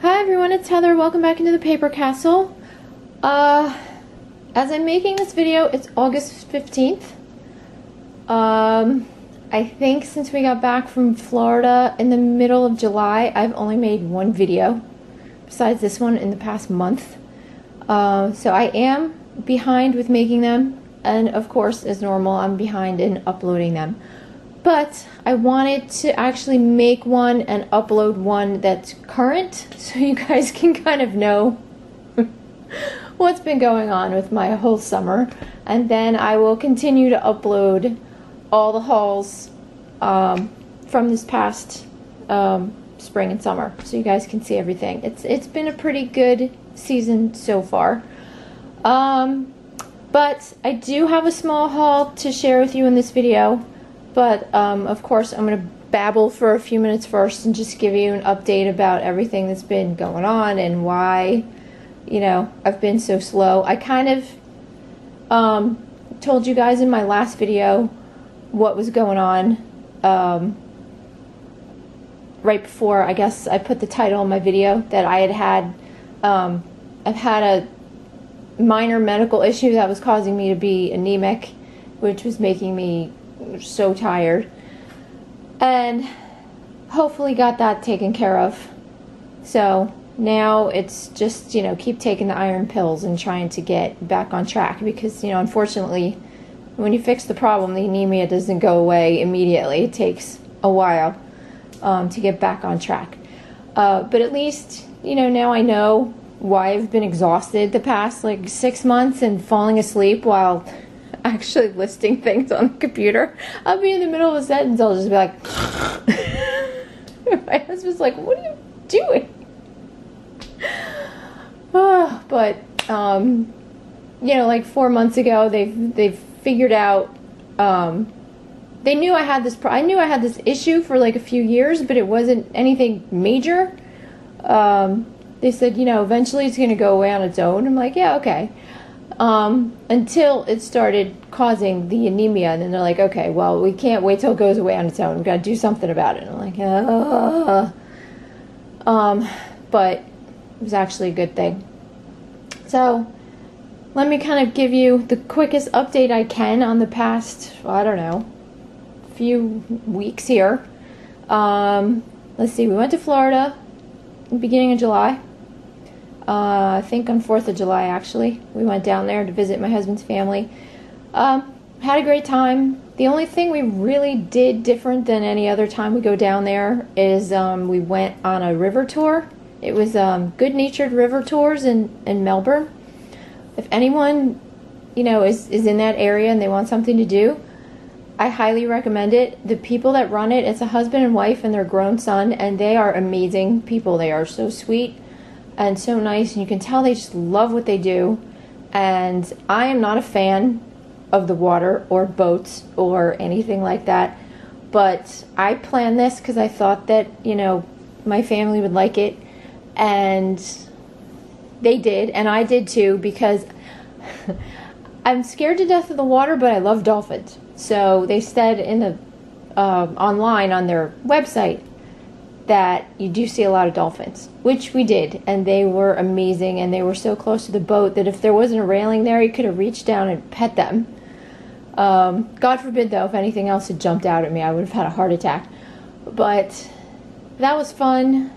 Hi everyone, it's Heather. Welcome back into the Paper Castle. As I'm making this video, it's August 15th. I think since we got back from Florida in the middle of July, I've only made one video besides this one in the past month. So I am behind with making them, and of course, as normal, I'm behind in uploading them. But I wanted to actually make one and upload one that's current, so you guys can kind of know what's been going on with my whole summer. And then I will continue to upload all the hauls from this past spring and summer, so you guys can see everything. It's been a pretty good season so far. But I do have a small haul to share with you in this video. But, of course, I'm going to babble for a few minutes first and just give you an update about everything that's been going on and why, you know, I've been so slow. I kind of told you guys in my last video what was going on right before, I guess, I put the title on my video that I had I've had a minor medical issue that was causing me to be anemic, which was making me so tired, and hopefully got that taken care of. So now it's just, you know, keep taking the iron pills and trying to get back on track, because, you know, unfortunately when you fix the problem, the anemia doesn't go away immediately. It takes a while to get back on track, but at least, you know, now I know why I've been exhausted the past like 6 months and falling asleep while actually listing things on the computer. I'll be in the middle of a sentence, I'll just be like my husband's like, what are you doing? But you know, like 4 months ago they've figured out, they knew I had this I knew I had this issue for like a few years, but it wasn't anything major. They said, you know, eventually it's gonna go away on its own. I'm like, yeah, okay. Until it started causing the anemia, and then they're like, okay, well, we can't wait till it goes away on its own. We've got to do something about it. And I'm like, but it was actually a good thing. So let me kind of give you the quickest update I can on the past, I don't know, few weeks here. Let's see, we went to Florida in the beginning of July. I think on 4th of July, actually. We went down there to visit my husband's family. Had a great time. The only thing we really did different than any other time we go down there is we went on a river tour. It was Good Natured River Tours in Melbourne. If anyone, you know, is in that area and they want something to do, I highly recommend it. The people that run it, it's a husband and wife and their grown son, and they are amazing people. They are so sweet and so nice, and you can tell they just love what they do. And I am not a fan of the water or boats or anything like that, but I planned this because I thought that, you know, my family would like it, and they did, and I did too, because I'm scared to death of the water, but I love dolphins. So they said in the online on their website that you do see a lot of dolphins, which we did, and they were amazing, and they were so close to the boat that if there wasn't a railing there, you could have reached down and pet them. God forbid, though, if anything else had jumped out at me, I would have had a heart attack. But that was fun.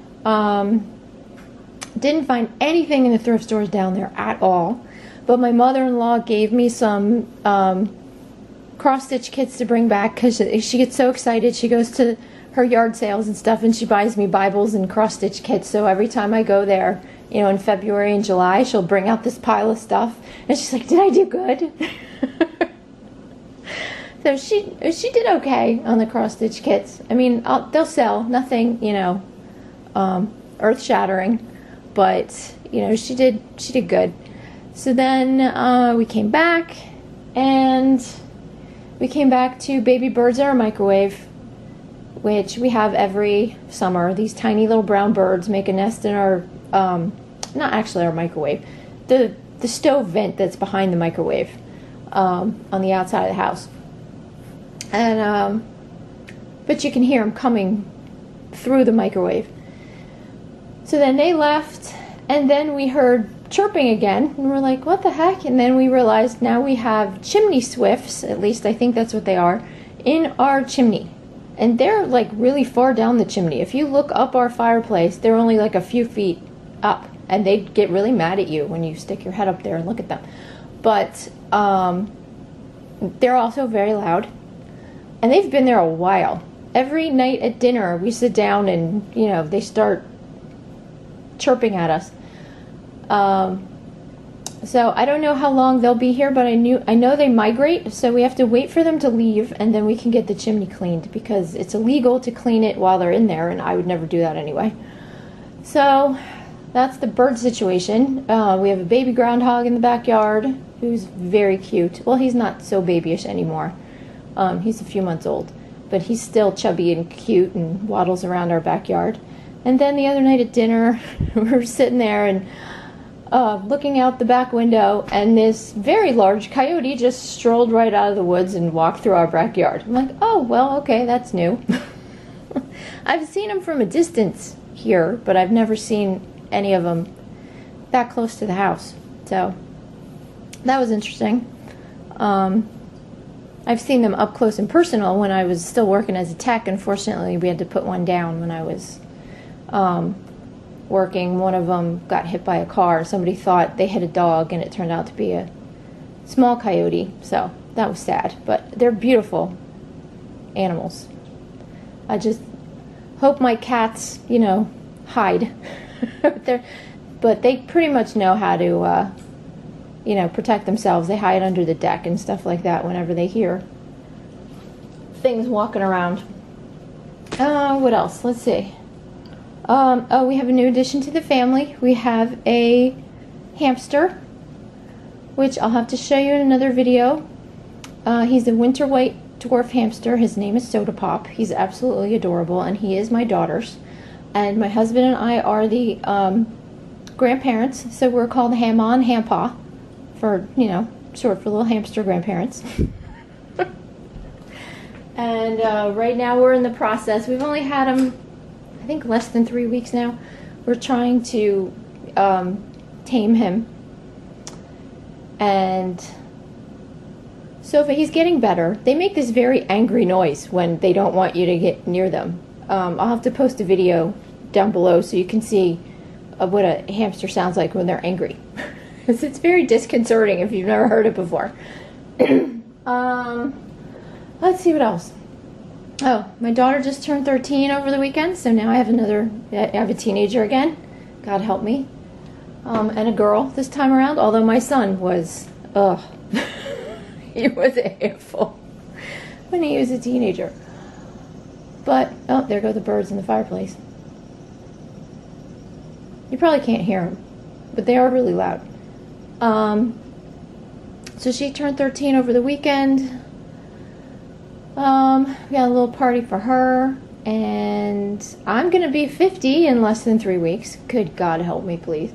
Didn't find anything in the thrift stores down there at all, but my mother-in-law gave me some cross-stitch kits to bring back, because she gets so excited. She goes to her yard sales and stuff, and she buys me Bibles and cross-stitch kits. So every time I go there, you know, in February and July, she'll bring out this pile of stuff, and she's like, did I do good? So she did okay on the cross-stitch kits. I mean, they'll sell. Nothing, you know, earth-shattering, but, you know, she did good. So then we came back, and we came back to baby birds in our microwave, which we have every summer. These tiny little brown birds make a nest in our, not actually our microwave, the stove vent that's behind the microwave, on the outside of the house. And, but you can hear them coming through the microwave. So then they left, and then we heard chirping again, and we're like, what the heck? And then we realized now we have chimney swifts, at least I think that's what they are, in our chimney. And they're like really far down the chimney. If you look up our fireplace, they're only like a few feet up, and they get really mad at you when you stick your head up there and look at them. But they're also very loud, and they've been there a while. Every night at dinner, we sit down and, you know, they start chirping at us. So I don't know how long they'll be here, but I know they migrate, so we have to wait for them to leave, and then we can get the chimney cleaned, because it's illegal to clean it while they're in there, and I would never do that anyway. So that's the bird situation. We have a baby groundhog in the backyard who's very cute. Well, he's not so babyish anymore. He's a few months old, but he's still chubby and cute and waddles around our backyard. And then the other night at dinner, we were sitting there and looking out the back window, and this very large coyote just strolled right out of the woods and walked through our backyard. I'm like, oh, well, okay, that's new. I've seen them from a distance here, but I've never seen any of them that close to the house. So that was interesting. I've seen them up close and personal when I was still working as a tech. Unfortunately, we had to put one down when I was working. One of them got hit by a car. Somebody thought they hit a dog, and it turned out to be a small coyote. So that was sad, but they're beautiful animals. I just hope my cats, you know, hide. But they pretty much know how to, you know, protect themselves. They hide under the deck and stuff like that whenever they hear things walking around. What else? Let's see. Oh, we have a new addition to the family. We have a hamster, which I'll have to show you in another video. He's a winter white dwarf hamster. His name is Soda Pop. He's absolutely adorable, and he is my daughter's. And my husband and I are the grandparents, so we're called Ham-on, Ham-pa, for, you know, short for little hamster grandparents. And right now we're in the process. We've only had him, I think, less than 3 weeks now. We're trying to tame him. And so he's getting better. They make this very angry noise when they don't want you to get near them. I'll have to post a video down below so you can see what a hamster sounds like when they're angry. It's very disconcerting if you've never heard it before. Let's see what else. Oh, my daughter just turned 13 over the weekend, so now I have a teenager again. God help me. And a girl this time around, although my son was, he was a handful when he was a teenager. But, oh, there go the birds in the fireplace. You probably can't hear them, but they are really loud. So she turned 13 over the weekend. We had a little party for her, and I'm going to be 50 in less than 3 weeks. Good God help me, please.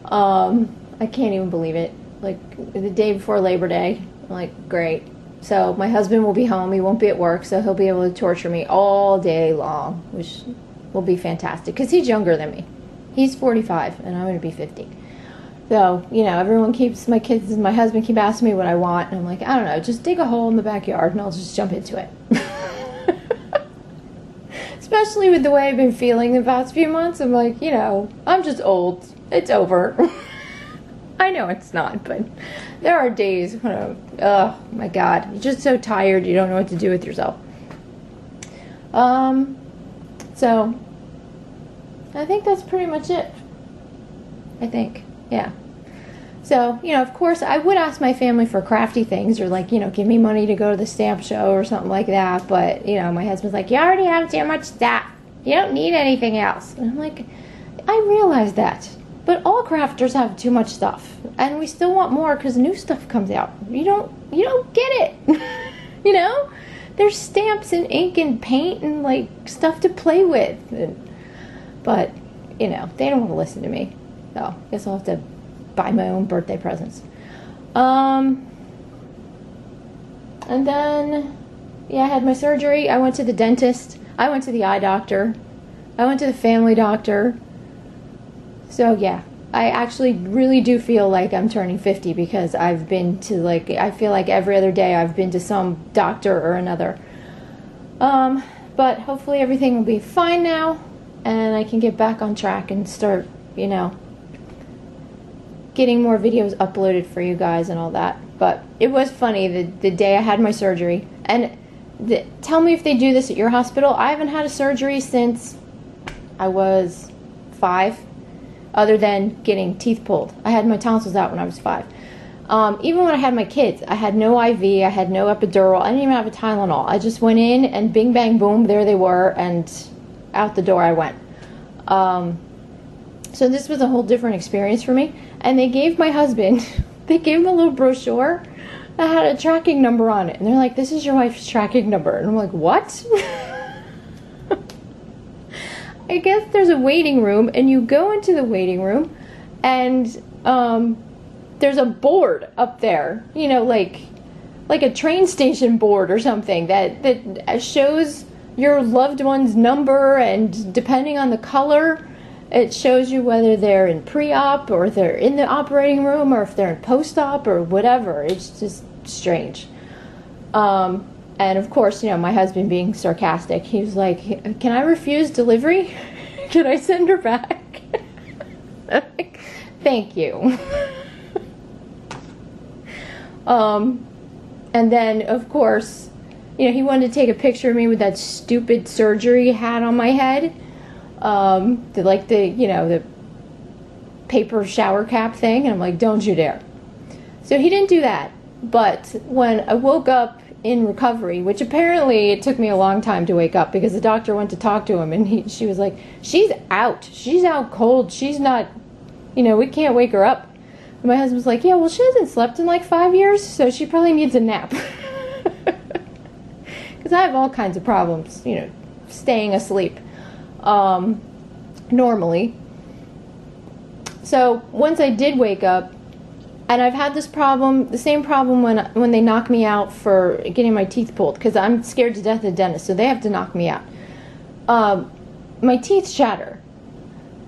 I can't even believe it. Like, the day before Labor Day, I'm like, great. So my husband will be home. He won't be at work, so he'll be able to torture me all day long, which will be fantastic, because he's younger than me. He's 45, and I'm going to be 50. So, you know, my kids and my husband keep asking me what I want, and I'm like, I don't know, just dig a hole in the backyard, and I'll just jump into it. Especially with the way I've been feeling the past few months. I'm like, you know, I'm just old. It's over. I know it's not, but there are days when oh my God, you're just so tired you don't know what to do with yourself. So I think that's pretty much it. I think, yeah. So, you know, of course, I would ask my family for crafty things, or like, you know, give me money to go to the stamp show or something like that. But, you know, my husband's like, you already have too much stuff. You don't need anything else. And I'm like, I realize that. But all crafters have too much stuff, and we still want more because new stuff comes out. You don't get it. You know, there's stamps and ink and paint and like stuff to play with, but you know, they don't want to listen to me. So I guess I'll have to buy my own birthday presents. And then, yeah, I had my surgery. I went to the dentist. I went to the eye doctor. I went to the family doctor. So yeah, I actually really do feel like I'm turning 50 because I've been to like, I feel like every other day I've been to some doctor or another. But hopefully everything will be fine now and I can get back on track and start, you know, getting more videos uploaded for you guys and all that. But it was funny the day I had my surgery. And tell me if they do this at your hospital. I haven't had a surgery since I was 5, other than getting teeth pulled. I had my tonsils out when I was 5. Even when I had my kids, I had no IV, I had no epidural, I didn't even have a Tylenol. I just went in and bing, bang, boom, there they were, and out the door I went. So this was a whole different experience for me. And they gave my husband, they gave him a little brochure that had a tracking number on it. And they're like, this is your wife's tracking number. And I'm like, what? I guess there's a waiting room, and you go into the waiting room, and there's a board up there, you know, like a train station board or something that shows your loved one's number, and depending on the color, it shows you whether they're in pre-op or they're in the operating room or if they're in post-op or whatever. It's just strange. And of course, you know, my husband being sarcastic, he was like, can I refuse delivery? Can I send her back? Like, thank you. And then, of course, you know, he wanted to take a picture of me with that stupid surgery hat on my head. You know, the paper shower cap thing. And I'm like, don't you dare. So he didn't do that. But when I woke up in recovery, which apparently it took me a long time to wake up because the doctor went to talk to him and she was like, she's out cold, she's not, you know, we can't wake her up. And my husband was like, yeah, well, she hasn't slept in like 5 years, so she probably needs a nap. Because I have all kinds of problems, you know, staying asleep normally. So once I did wake up, and I've had this problem, the same problem when they knock me out for getting my teeth pulled, because I'm scared to death of the dentist, so they have to knock me out. My teeth shatter.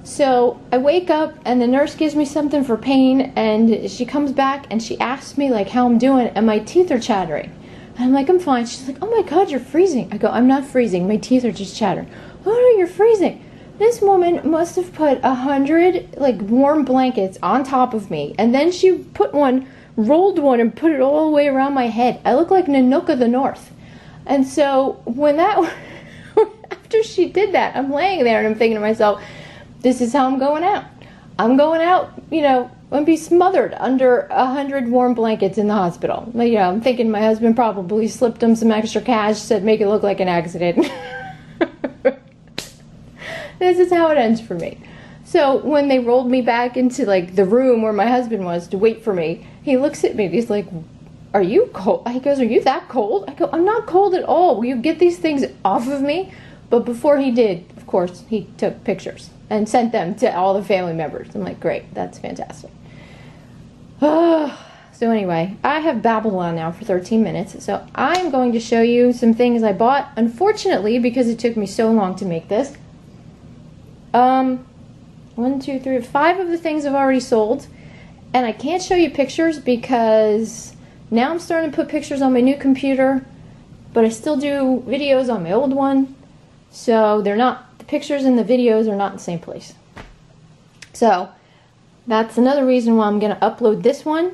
So I wake up and the nurse gives me something for pain, and she comes back and she asks me like how I'm doing, and my teeth are chattering. And I'm like, I'm fine. She's like, oh my God, you're freezing. I go, I'm not freezing. My teeth are just chattering. Oh no, you're freezing. This woman must have put 100 like warm blankets on top of me, and then she put one, rolled one, and put it all the way around my head. I look like Nanook of the North. And so when after she did that, I'm laying there and I'm thinking to myself, this is how I'm going out. I'm going out, you know, and be smothered under 100 warm blankets in the hospital. But, you know, I'm thinking my husband probably slipped him some extra cash, said make it look like an accident. This is how it ends for me. So when they rolled me back into like the room where my husband was to wait for me, he looks at me and he's like, are you cold? He goes, are you that cold? I go, I'm not cold at all. Will you get these things off of me? But before he did, of course, he took pictures and sent them to all the family members. I'm like, great, that's fantastic. So anyway, I have babbled on now for 13 minutes, so I'm going to show you some things I bought. Unfortunately, because it took me so long to make this, 1, 2, 3, 5 of the things I've already sold, and I can't show you pictures because now I'm starting to put pictures on my new computer, but I still do videos on my old one, so they're not, the pictures and the videos are not in the same place. So that's another reason why I'm going to upload this one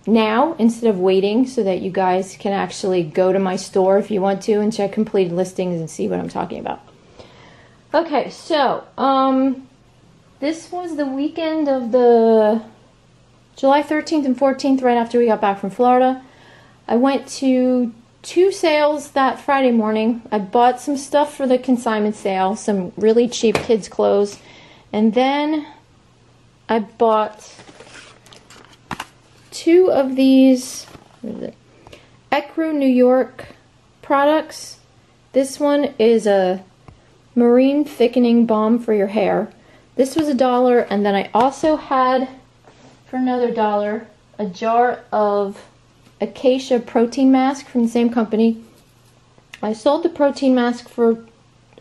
now instead of waiting, so that you guys can actually go to my store if you want to and check completed listings and see what I'm talking about. Okay, so this was the weekend of the July 13th and 14th, right after we got back from Florida. I went to 2 sales that Friday morning. I bought some stuff for the consignment sale, some really cheap kids clothes, and then I bought 2 of these, what is it? Ecru New York products. This one is a marine thickening balm for your hair. This was $1, and then I also had, for another $1, a jar of Acacia protein mask from the same company. I sold the protein mask for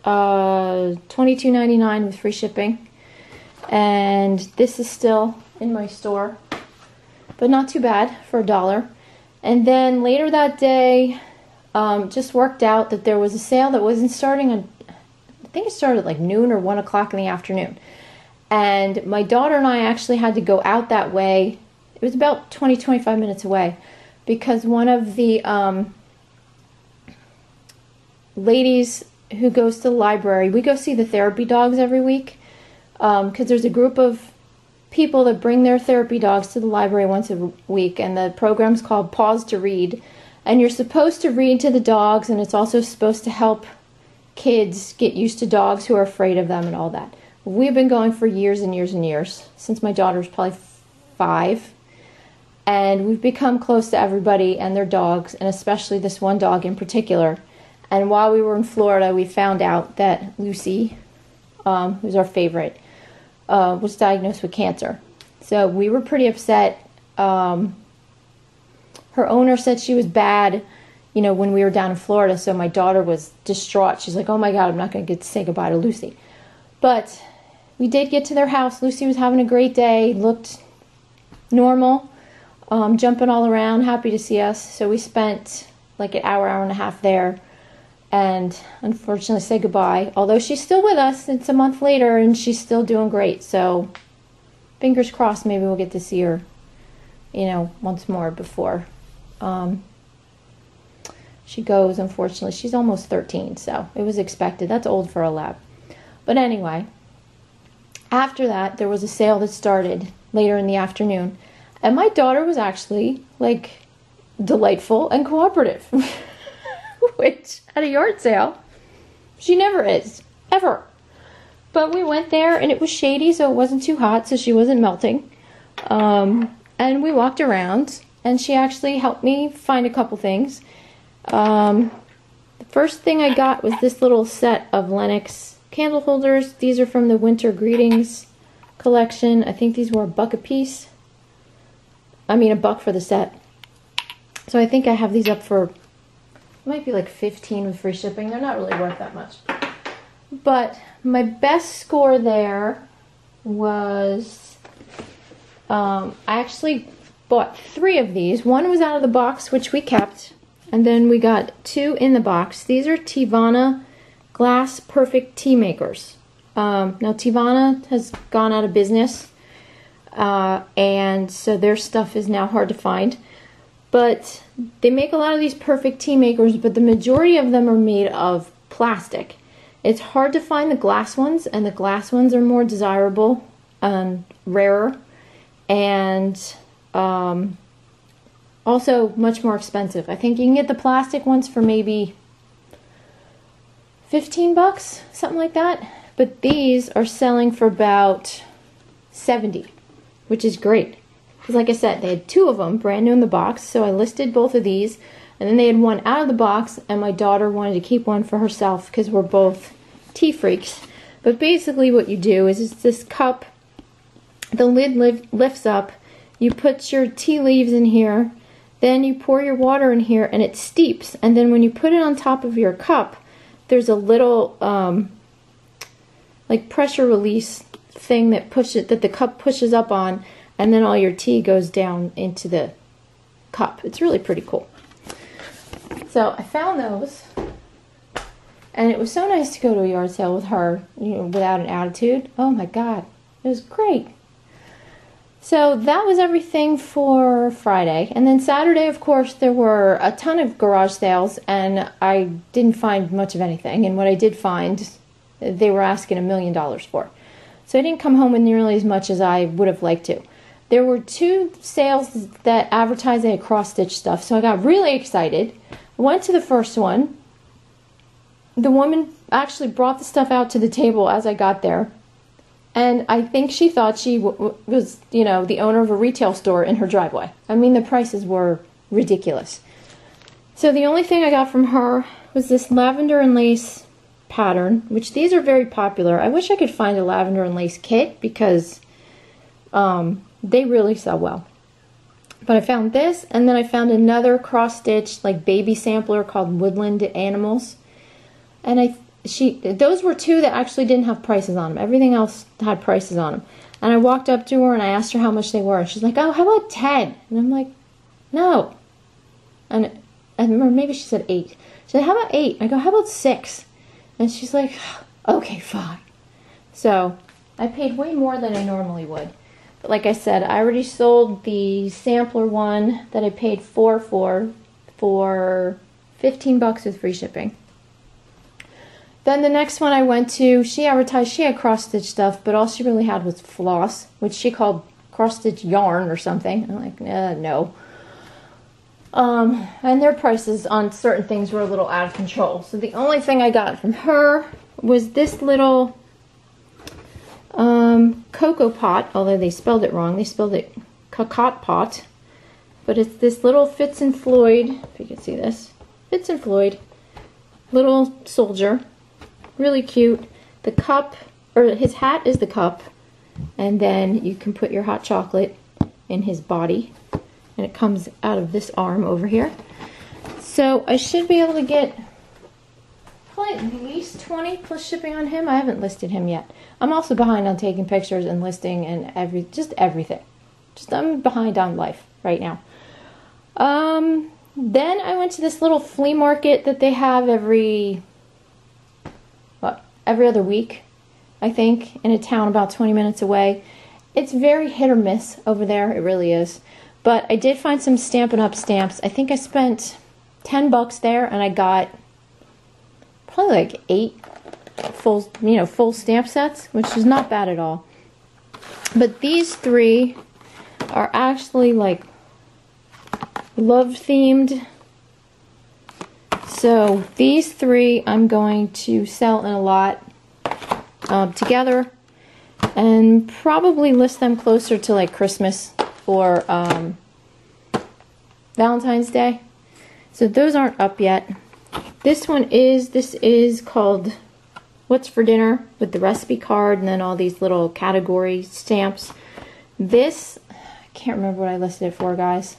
$22.99 with free shipping. And this is still in my store, but not too bad for $1. And then later that day, just worked out that there was a sale that wasn't starting on, I think it started at like noon or 1 o'clock in the afternoon. And my daughter and I actually had to go out that way. It was about 20-25 minutes away, because one of the ladies who goes to the library, we go see the therapy dogs every week, because there's a group of people that bring their therapy dogs to the library once a week, and the program's called Pause to Read. And you're supposed to read to the dogs, and it's also supposed to help kids get used to dogs who are afraid of them and all that. We've been going for years and years and years, since my daughter was probably 5. And we've become close to everybody and their dogs, and especially this one dog in particular. And while we were in Florida, we found out that Lucy, who's our favorite, was diagnosed with cancer. So we were pretty upset. Her owner said she was bad, you know, when we were down in Florida, so my daughter was distraught. She's like, oh my God, I'm not going to get to say goodbye to Lucy. But we did get to their house. Lucy was having a great day, looked normal, jumping all around, happy to see us. So we spent like an hour and a half there, and unfortunately said goodbye. Although she's still with us, it's a month later, and she's still doing great. So fingers crossed, maybe we'll get to see her, you know, once more before she goes. Unfortunately, she's almost 13, so it was expected. That's old for a lab. But anyway, after that, there was a sale that started later in the afternoon, and my daughter was actually like delightful and cooperative, which at a yard sale she never is, ever. But we went there, and it was shady, so it wasn't too hot, so she wasn't melting. And we walked around, and she actually helped me find a couple things. The first thing I got was this little set of Lennox candle holders. These are from the Winter Greetings collection. I think these were $1 a piece. I mean, $1 for the set. So I think I have these up for, it might be like 15 with free shipping. They're not really worth that much. But my best score there was, I actually bought 3 of these. One was out of the box, which we kept, and then we got 2 in the box. These are Tivana Glass Perfect Tea Makers. Now Tivana has gone out of business, and so their stuff is now hard to find. But they make a lot of these perfect tea makers, but the majority of them are made of plastic. It's hard to find the glass ones, and the glass ones are more desirable and rarer, and also much more expensive. I think you can get the plastic ones for maybe $15, something like that. But these are selling for about $70, which is great. Because like I said, they had 2 of them brand new in the box, so I listed both of these. And then they had one out of the box, and my daughter wanted to keep one for herself because we're both tea freaks. But basically what you do is it's this cup, the lid lifts up, you put your tea leaves in here, then you pour your water in here, and it steeps. And then when you put it on top of your cup, there's a little like pressure release thing that the cup pushes up on, and then all your tea goes down into the cup. It's really pretty cool. So I found those, and it was so nice to go to a yard sale with her, you know, without an attitude. Oh my God, it was great. So that was everything for Friday. And then Saturday, of course, there were a ton of garage sales, and I didn't find much of anything. And what I did find, they were asking $1 million for. So I didn't come home with nearly as much as I would have liked to. There were 2 sales that advertised they had cross-stitch stuff, so I got really excited. I went to the first one. The woman actually brought the stuff out to the table as I got there. And I think she thought she was, you know, the owner of a retail store in her driveway. I mean, the prices were ridiculous. So the only thing I got from her was this lavender and lace pattern, which these are very popular. I wish I could find a lavender and lace kit because they really sell well. But I found this, and then I found another cross-stitch like baby sampler called Woodland Animals. And those were two that actually didn't have prices on them. Everything else had prices on them. And I walked up to her and I asked her how much they were. She's like, oh, how about 10? And I'm like, no. And I remember maybe she said 8. She said, how about 8? I go, how about 6? And she's like, okay, fine. So I paid way more than I normally would. But like I said, I already sold the sampler one that I paid for $15 with free shipping. Then the next one I went to, she advertised she had cross-stitch stuff, but all she really had was floss, which she called cross-stitch yarn or something. I'm like, no. And their prices on certain things were a little out of control. So the only thing I got from her was this little cocoa pot, although they spelled it wrong. They spelled it cocotte pot. But it's this little Fitz and Floyd, if you can see this, Fitz and Floyd, little soldier. Really cute. The cup, or his hat is the cup, and then you can put your hot chocolate in his body, and it comes out of this arm over here. So I should be able to get probably at least 20 plus shipping on him. I haven't listed him yet. I'm also behind on taking pictures and listing and everything. I'm behind on life right now. Then I went to this little flea market that they have every other week, I think, in a town about 20 minutes away. It's very hit or miss over there. It really is. But I did find some Stampin' Up! Stamps. I think I spent $10 there, and I got probably like 8 full stamp sets, which is not bad at all. But these 3 are actually like love-themed. So these 3 I'm going to sell in a lot together, and probably list them closer to like Christmas or Valentine's Day. So those aren't up yet. This is called What's for Dinner, with the recipe card and then all these little category stamps. This, I can't remember what I listed it for, guys.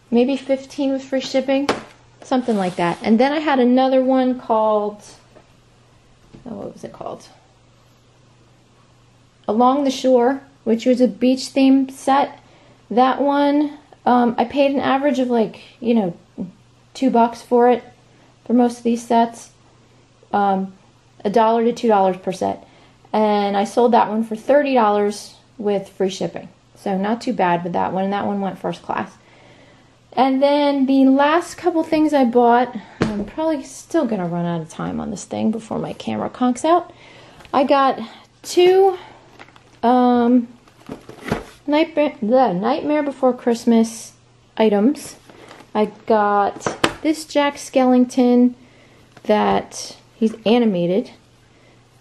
Maybe 15 with free shipping. Something like that. And then I had another one called, what was it called? Along the Shore, which was a beach themed set. That one, I paid an average of like, $2 for it, for most of these sets. $1 to $2 per set. And I sold that one for $30 with free shipping. So not too bad with that one. And that one went first class. And then the last couple things I bought, I'm probably still going to run out of time on this thing before my camera conks out. I got 2 Nightmare Before Christmas items. I got this Jack Skellington that he's animated.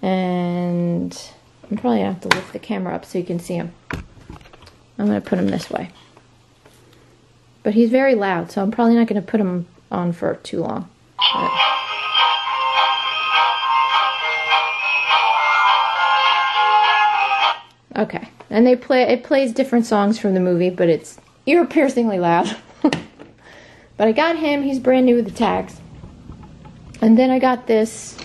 And I'm probably going to have to lift the camera up so you can see him. I'm going to put him this way. But he's very loud, so I'm probably not going to put him on for too long. Okay, and it plays different songs from the movie, but it's ear-piercingly loud. But I got him. He's brand new with the tags. And then I got this.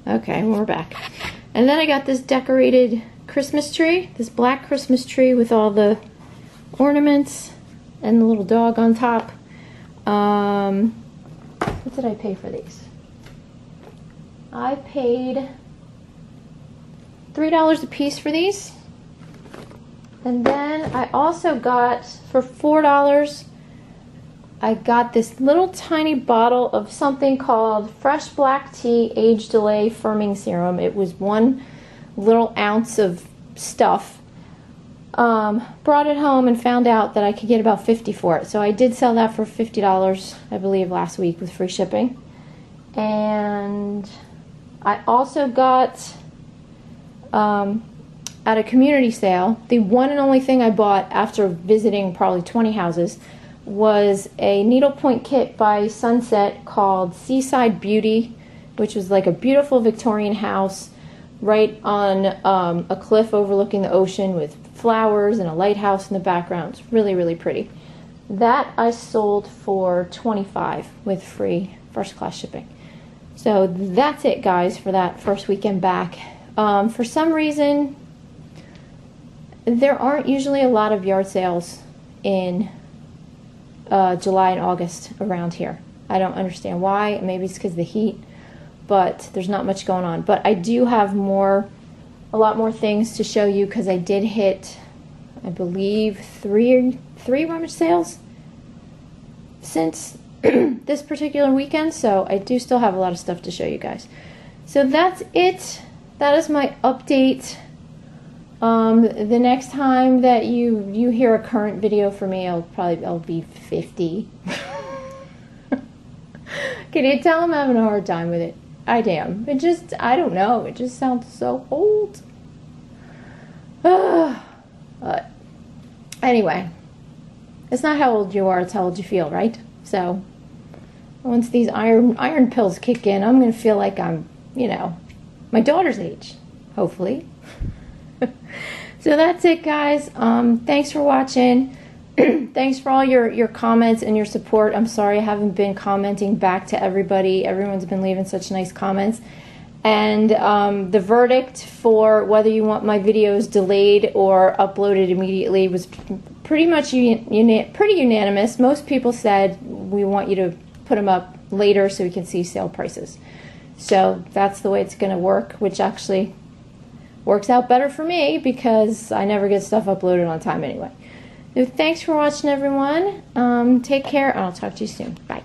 Okay, we're back. And then I got this decorated Christmas tree, this black Christmas tree with all the ornaments and the little dog on top. What did I pay for these? I paid $3 a piece for these. And then I also got, for $4, I got this little tiny bottle of something called Fresh Black Tea Age Delay Firming Serum. It was 1 little ounce of stuff. Brought it home and found out that I could get about 50 for it. So I did sell that for $50, I believe, last week with free shipping. And I also got, at a community sale, the one and only thing I bought after visiting probably 20 houses was a needlepoint kit by Sunset called Seaside Beauty, which was like a beautiful Victorian house right on a cliff overlooking the ocean with flowers and a lighthouse in the background. It's really, really pretty. That I sold for $25 with free first class shipping. So that's it, guys, for that first weekend back. For some reason, there aren't usually a lot of yard sales in July and August around here. I don't understand why. Maybe it's because of the heat, but there's not much going on. But I do have a lot more things to show you, because I did hit, I believe, three rummage sales since this particular weekend. So I do still have a lot of stuff to show you guys. So that's it. That is my update. The next time that you hear a current video from me, I'll be 50. Can you tell I'm having a hard time with it? I am. I don't know. It just sounds so old. But anyway, it's not how old you are, it's how old you feel, right? So once these iron pills kick in, I'm going to feel like I'm, my daughter's age, hopefully. So that's it, guys. Thanks for watching. Thanks for all your comments and your support. I'm sorry I haven't been commenting back to everybody. Everyone's been leaving such nice comments. And the verdict for whether you want my videos delayed or uploaded immediately was pretty much pretty unanimous. Most people said we want you to put them up later so we can see sale prices. So that's the way it's going to work, which actually works out better for me because I never get stuff uploaded on time anyway. So thanks for watching, everyone. Take care, and I'll talk to you soon. Bye.